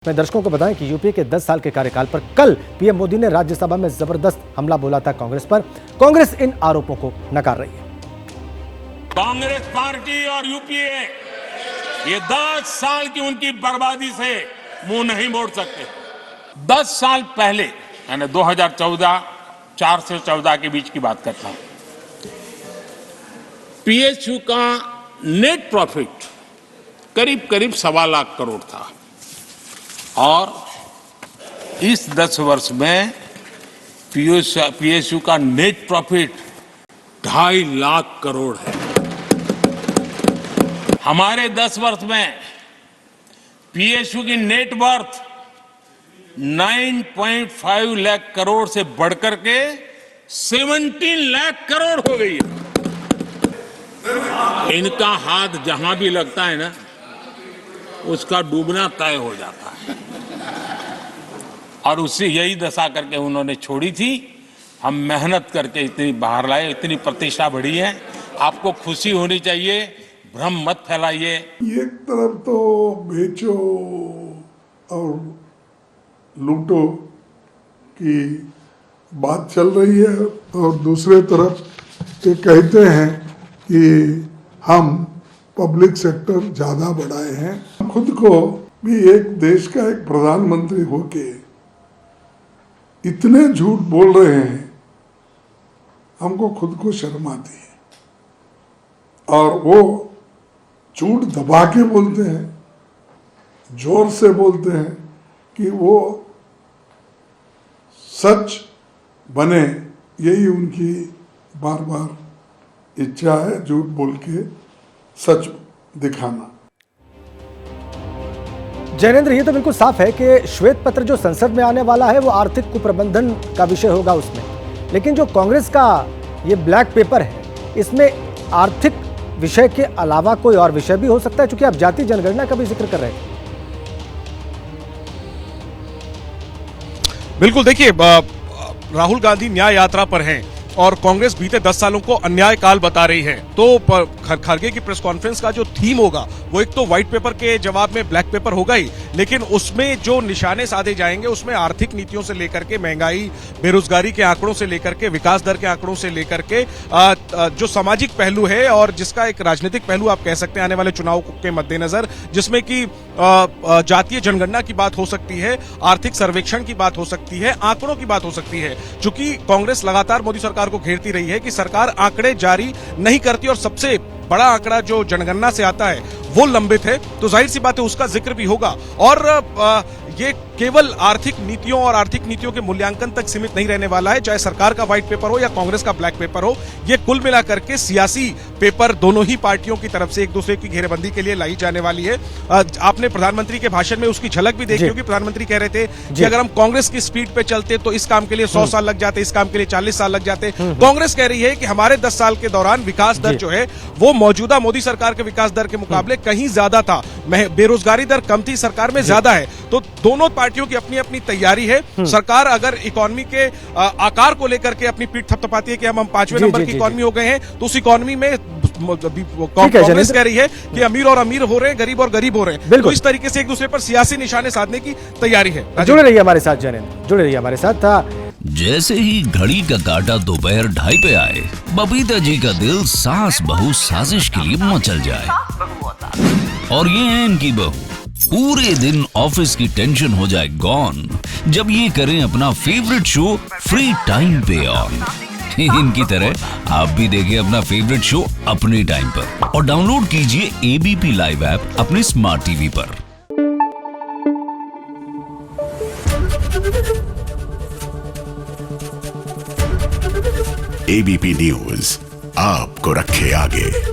मैं दर्शकों को बताएं कि यूपीए के 10 साल के कार्यकाल पर कल पीएम मोदी ने राज्यसभा में जबरदस्त हमला बोला था कांग्रेस पर। कांग्रेस इन आरोपों को नकार रही है। कांग्रेस पार्टी और यूपीए ये 10 साल की उनकी बर्बादी से मुंह नहीं मोड़ सकते। 10 साल पहले यानी 2014 4 से 14 के बीच की बात करता हूं, पीएसयू का नेट प्रॉफिट करीब 1.25 लाख करोड़ था और इस 10 वर्ष में पीएसयू का नेट प्रॉफिट 2.5 लाख करोड़ है। हमारे 10 वर्ष में पीएसयू की नेट वर्थ 9.5 लाख करोड़ से बढ़कर के 17 लाख करोड़ हो गई है। इनका हाथ जहां भी लगता है ना, उसका डूबना तय हो जाता है और उससे यही दशा करके उन्होंने छोड़ी थी। हम मेहनत करके इतनी बाहर लाए, इतनी प्रतिष्ठा बढ़ी है। आपको खुशी होनी चाहिए, भ्रम मत फैलाइए। एक तरफ तो बेचो और लूटो की बात चल रही है और दूसरे तरफ ये कहते हैं कि हम पब्लिक सेक्टर ज्यादा बढ़ाए हैं। खुद को भी एक देश का एक प्रधानमंत्री होके इतने झूठ बोल रहे हैं, हमको खुद को शर्म आती है। और वो झूठ दबा के बोलते हैं, जोर से बोलते हैं कि वो सच बने, यही उनकी बार बार इच्छा है, झूठ बोल के सच दिखाना। जैनेंद्र, ये तो बिल्कुल साफ है कि श्वेत पत्र जो संसद में आने वाला है वो आर्थिक कुप्रबंधन का विषय होगा उसमें, लेकिन जो कांग्रेस का ये ब्लैक पेपर है इसमें आर्थिक विषय के अलावा कोई और विषय भी हो सकता है, क्योंकि आप जाति जनगणना का भी जिक्र कर रहे हैं। बिल्कुल, देखिए राहुल गांधी न्याय यात्रा पर हैं और कांग्रेस बीते 10 सालों को अन्याय काल बता रही है। तो खरगे की प्रेस कॉन्फ्रेंस का जो थीम होगा वो एक तो व्हाइट पेपर के जवाब में ब्लैक पेपर होगा ही, लेकिन उसमें जो निशाने साधे जाएंगे उसमें आर्थिक नीतियों से लेकर के महंगाई बेरोजगारी के आंकड़ों से लेकर के विकास दर के आंकड़ों से लेकर के जो सामाजिक पहलू है और जिसका एक राजनीतिक पहलू आप कह सकते हैं आने वाले चुनाव के मद्देनजर, जिसमें कि जातीय जनगणना की बात हो सकती है, आर्थिक सर्वेक्षण की बात हो सकती है, आंकड़ों की बात हो सकती है। चूंकि कांग्रेस लगातार मोदी सरकार को घेरती रही है कि सरकार आंकड़े जारी नहीं करती और सबसे बड़ा आंकड़ा जो जनगणना से आता है वो लंबित है, तो जाहिर सी बात है उसका जिक्र भी होगा। और ये केवल आर्थिक नीतियों और आर्थिक नीतियों के मूल्यांकन तक सीमित नहीं रहने वाला है, चाहे सरकार का व्हाइट पेपर हो या कांग्रेस का ब्लैक पेपर हो। ये कुल मिलाकर के सियासी पेपर दोनों ही पार्टियों की तरफ से एक दूसरे की घेरेबंदी के लिए लाई जाने वाली है। आपने प्रधानमंत्री के भाषण में उसकी झलक भी देखी होगी। प्रधानमंत्री कह रहे थे कि अगर हम कांग्रेस की स्पीड पे चलते तो इस काम के लिए 100 साल लग जाते, इस काम के लिए 40 साल लग जाते। कांग्रेस कह रही है कि हमारे 10 साल के दौरान विकास दर जो है वो मौजूदा मोदी सरकार के विकास दर के मुकाबले कहीं ज्यादा था, बेरोजगारी दर कम थी, सरकार में ज्यादा है। तो दोनों पार्टियों की अपनी अपनी तैयारी है। सरकार अगर इकोनॉमी के आकार को लेकर के अपनी पीठ थपथपाती है कि हम 5वें नंबर की इकोनॉमी हो गए हैं, तो उस इकोनॉमी में कांग्रेस कह रही है कि अमीर और अमीर हो रहे हैं, गरीब और गरीब हो रहे हैं। तो इस तरीके से एक दूसरे पर सियासी निशाने साधने की तैयारी है। जुड़े रहिए हमारे साथ जैनेंद्र, जुड़े रहिए हमारे साथ। जैसे ही घड़ी का काटा दोपहर 2:30 पे आए, बबीता जी का दिल सास बहू साजिश के लिए मचल जाए। और ये है इनकी बहू, पूरे दिन ऑफिस की टेंशन हो जाए गॉन जब ये करें अपना फेवरेट शो फ्री टाइम पे ऑन। इनकी तरह आप भी देखिए अपना फेवरेट शो अपने टाइम पर और डाउनलोड कीजिए एबीपी लाइव ऐप अपने स्मार्ट टीवी पर। एबीपी न्यूज आपको रखे आगे।